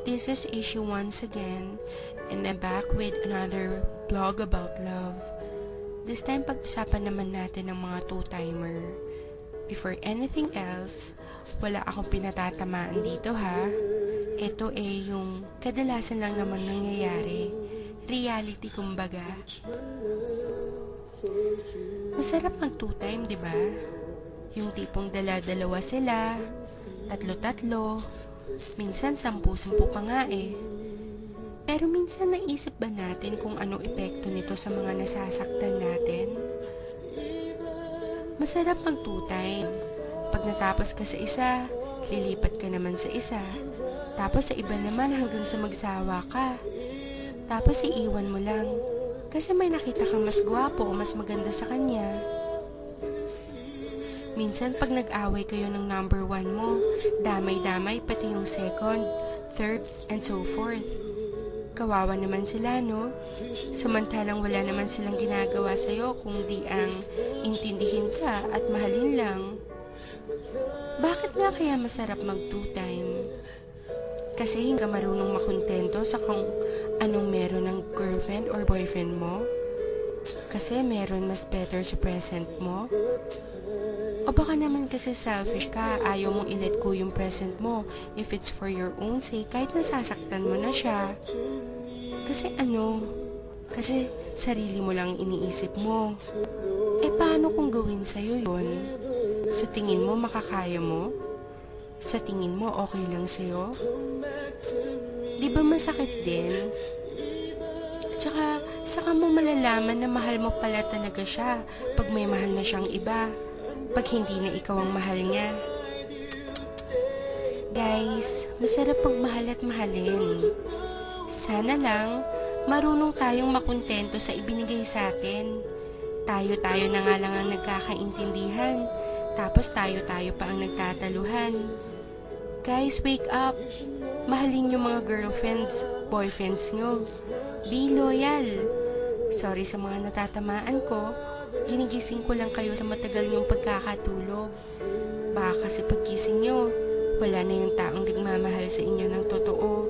This is Issue once again, and I'm back with another blog about love. This time, pag-usapan naman natin ng mga two-timer. Before anything else, wala akong pinatatamaan dito ha. Ito yung kadalasan lang naman nangyayari. Reality kumbaga. Masarap mag two-time, di ba? Yung tipong dala-dalawa sila, tatlo-tatlo, minsan 10-10 pa nga eh. Pero minsan naisip ba natin kung anong epekto nito sa mga nasasaktan natin? Masarap mag two-time. Pag natapos ka sa isa, lilipat ka naman sa isa. Tapos sa iba naman hanggang sa magsawa ka. Tapos iiwan mo lang. Kasi may nakita kang mas gwapo o mas maganda sa kanya. Minsan pag nag-away kayo ng number 1 mo, damay-damay pati yung second, third, and so forth. Kawawa naman sila, no? Samantalang wala naman silang ginagawa sa'yo kung di ang intindihin ka at mahalin lang. Bakit nga kaya masarap mag two-time? Kasi hindi ka marunong makontento sa kung anong meron ng girlfriend or boyfriend mo? Kasi meron mas better sa present mo? O baka naman kasi selfish ka, ayaw mong i-let go yung present mo if it's for your own sake, kahit nasasaktan mo na siya. Kasi Kasi sarili mo lang iniisip mo. Paano kung gawin sa'yo yun? Sa tingin mo makakaya mo? Sa tingin mo okay lang sa'yo? Di ba masakit din? Tsaka, saka mo malalaman na mahal mo pala talaga siya pag may mahal na siyang iba. Pag hindi na ikaw ang mahal niya. Guys, masarap pagmahal at mahalin. Sana lang, marunong tayong makontento sa ibinigay sa atin. Tayo-tayo na nga lang ang nagkakaintindihan. Tapos tayo-tayo pa ang nagtataluhan. Guys, wake up. Mahalin yung mga girlfriends, boyfriends nyo. Be loyal. Sorry sa mga natatamaan ko. Ginigising ko lang kayo sa matagal niyong pagkakatulog. Baka kasi paggising nyo, wala na yung taong nagmamahal sa inyo ng totoo.